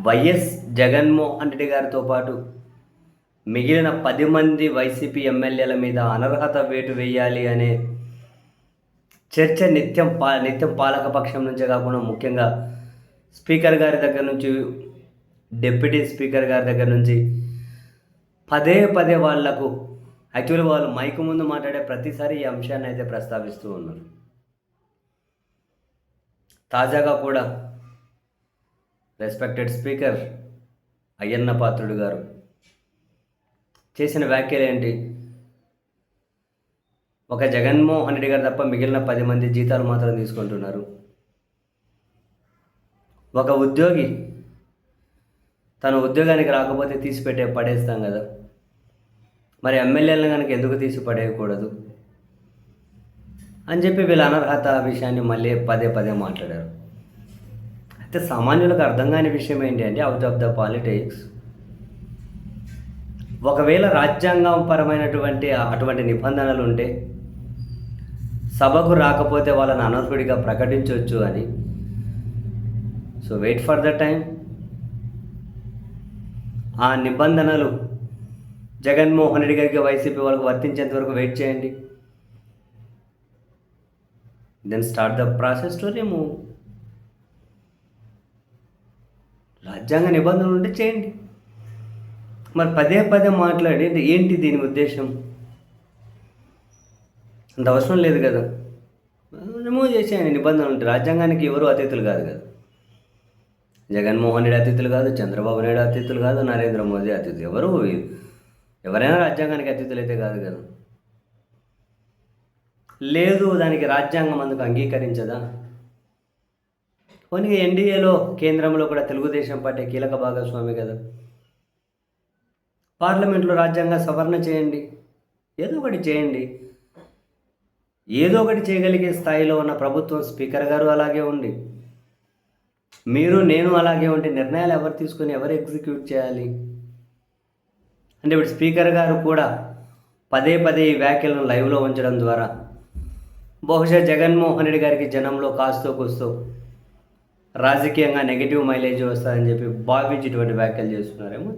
YS Jaganmohan Reddy గారితో పాటు మిగిలిన 10 మంది వైసీపీ ఎమ్మెల్యేల మీద అనర్హత వేటు వేయాలి అనే చర్చ నిత్యం పాలకపక్షం నుంచే కాకుండా ముఖ్యంగా స్పీకర్ గారి దగ్గర నుంచి, డిప్యూటీ స్పీకర్ గారి దగ్గర నుంచి పదే పదే వాళ్లకు యాక్చువల్లీ వాళ్ళు మైకు ముందు మాట్లాడే ప్రతిసారి ఈ అంశాన్ని అయితే ప్రస్తావిస్తూ ఉన్నారు. తాజాగా కూడా రెస్పెక్టెడ్ స్పీకర్ అయ్యన్న పాత్రుడు గారు చేసిన వ్యాఖ్యలు ఏంటి? ఒక జగన్మోహన్ రెడ్డి గారు తప్ప మిగిలిన 10 మంది జీతాలు మాత్రం తీసుకుంటున్నారు. ఒక ఉద్యోగి తన ఉద్యోగానికి రాకపోతే పడేస్తాం కదా, మరి ఎమ్మెల్యేలను కనుక ఎందుకు తీసి పడేయకూడదు అని చెప్పి వీళ్ళ అనర్హత విషయాన్ని మళ్ళీ పదే పదే మాట్లాడారు. అయితే సామాన్యులకు అర్థం కాని విషయం ఏంటి అంటే, అవుట్ ఆఫ్ ద పాలిటిక్స్, ఒకవేళ రాజ్యాంగం పరమైనటువంటి అటువంటి నిబంధనలు ఉంటే సభకు రాకపోతే వాళ్ళని అనర్హుడిగా ప్రకటించవచ్చు అని. So wait for the time. ఆ నిబంధనలు జగన్మోహన్ రెడ్డి గారికి, వైసీపీ వాళ్ళకు వర్తించేంత వరకు వెయిట్ చేయండి. Then start the process to remove. రాజ్యాంగ నిబంధనలు ఉంటే చేయండి. మరి పదే పదే మాట్లాడి ఏంటి దీని ఉద్దేశం? అంత అవసరం లేదు కదా, రిమూవ్ చేసేయండి. నిబంధనలు ఉంటే రాజ్యాంగానికి ఎవరు అతిథులు కాదు కదా. జగన్మోహన్ రెడ్డి అతిథులు కాదు, చంద్రబాబు నాయుడు అతిథులు కాదు, నరేంద్ర మోదీ అతిథులు. ఎవరైనా రాజ్యాంగానికి అతిథులు అయితే కాదు కదా. లేదు, దానికి రాజ్యాంగం అందుకు అంగీకరించదా? కొన్ని ఎన్డీఏలో కేంద్రంలో కూడా తెలుగుదేశం పార్టీ కీలక భాగస్వామి కదా. పార్లమెంట్లో రాజ్యాంగ సవరణ చేయండి, ఏదో ఒకటి చేయండి. ఏదో ఒకటి చేయగలిగే స్థాయిలో ఉన్న ప్రభుత్వం, స్పీకర్ గారు అలాగే ఉండి, మీరు నేను అలాగే ఉంటే నిర్ణయాలు ఎవరు తీసుకొని ఎవరు ఎగ్జిక్యూట్ చేయాలి అంటే, ఇప్పుడు స్పీకర్ గారు కూడా పదే పదే ఈ వ్యాఖ్యలను లైవ్లో ఉంచడం ద్వారా బహుశా జగన్మోహన్ రెడ్డి గారికి జనంలో కాస్తో కూస్తో రాజకీయంగా నెగిటివ్ మైలేజ్ వస్తుందని చెప్పి భావించి ఇటువంటి వ్యాఖ్యలు చేస్తున్నారేమో.